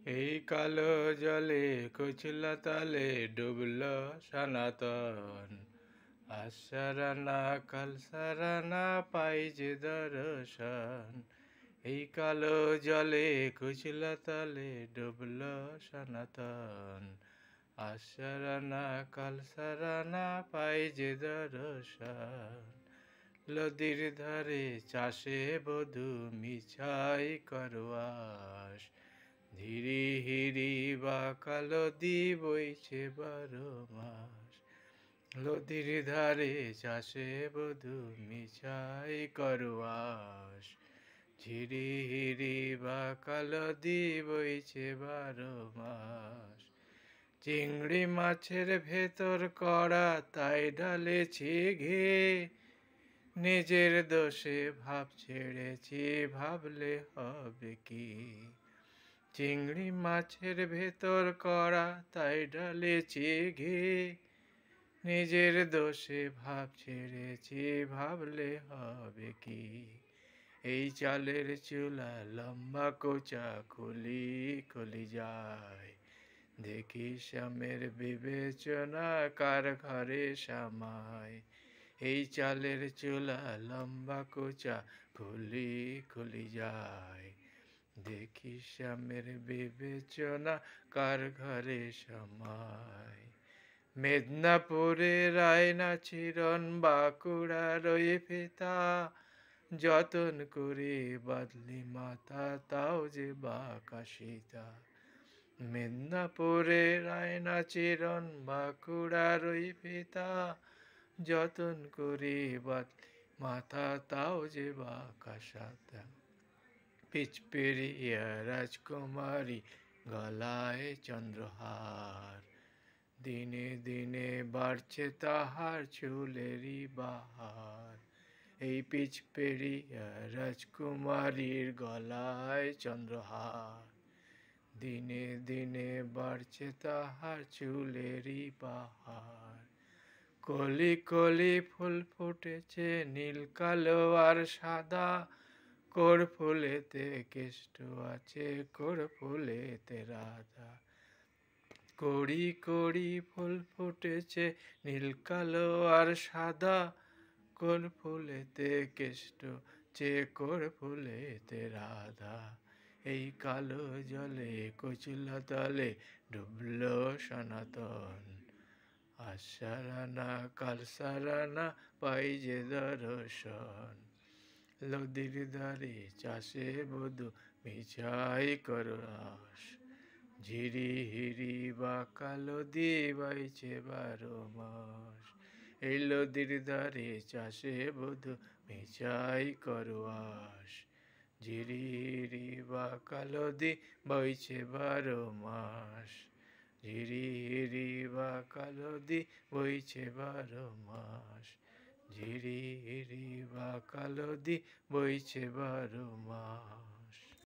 এই কালো জলে কচুলা তালে ডুবল সনাতন। আজ সারানা কাল সারানা পাই যে দর্শন। এই কালো জলে কচুলা তালে ডুবল সনাতন। আজ সারানা কাল সারানা পাই যে দর্শন। নদীর ধারে চাষে বধূ মিছাই করোয়াস। ধীরে হিরি বা কালো দি বইছে 12 মাস। নদীর ধারে চাষে বধূ মিছাই করোয়াস। ঝিরি হিরি বা কালো দি বইছে 12 মাস। চিংড়ি মাছের ভেতর কড়া তাই ঢালেছি ঘে। নিজের দোষে ভাব ছেড়েছি ভাবলে হবে কি। চিংড়ি মাছের ভেতর কড়া তাই ঢালেছি ঘি। নিজের দোষে ভাব ছেড়েছি ভাবলে হবে কি। এই চালের চুলা লম্বা কোচা খুলি খুলি যায়। দেখি স্বামীর বিবেচনা কার ঘরে সামায়। এই চালের চুলা লম্বা কোচা খুলি খুলি যায়। দেখি স্বামীর বিবেচনা কার ঘরে সামায়। মেদিনীপুরের আয়না চিরন বাঁকুড়ার ওই ফিতা। যতন করে বাদলি মাথা তাও যে বাঁকা সীতা। মেদিনীপুরের আয়না চিরন বাঁকুড়ার ওই ফিতা। যতন করে বাদলি মাথা তাও যে বাঁকা সাদা। পিচ পেরিয়া রাজকুমারী গলায় চন্দ্রহার। দিনে দিনে বাড়ছে তাহার চুলেরই বাহার। এই পিচ পেরিয়া রাজকুমারীর গলায় চন্দ্রহার। দিনে দিনে বাড়ছে তাহার চুলেরই বাহার। কলি কলি ফুল ফুটেছে নীল কালো আর সাদা। কোর ফুলেতে কেষ্ট আছে কোর ফুলেতে রাধা। কড়ি কড়ি ফুল ফুটেছে নীল কালো আর সাদা। কোর ফুলেতে কেষ্ট চে কোর ফুলেতে রাধা। এই কালো জলে কচুলা তলে ডুবল সনাতন। আজ সারানা কাল সারানা পাই যে দর্শন। নদীর ধারে চাষে বধূ মিছাই করোয়াস। ঝিরি হিরি বা কালো দিয়ে বাইছে 12 মাস। এই নদীর ধারে চাষে বধূ মিছাই করোয়াস। ঝিরি হিরি বা কালো দিয়ে বইছে 12 মাস। ঝিরি হিরি বা কালো দিয়ে বইছে 12 মাস। ঝিরি হিরি বা কালো দিয়ে বইছে 12 মাস।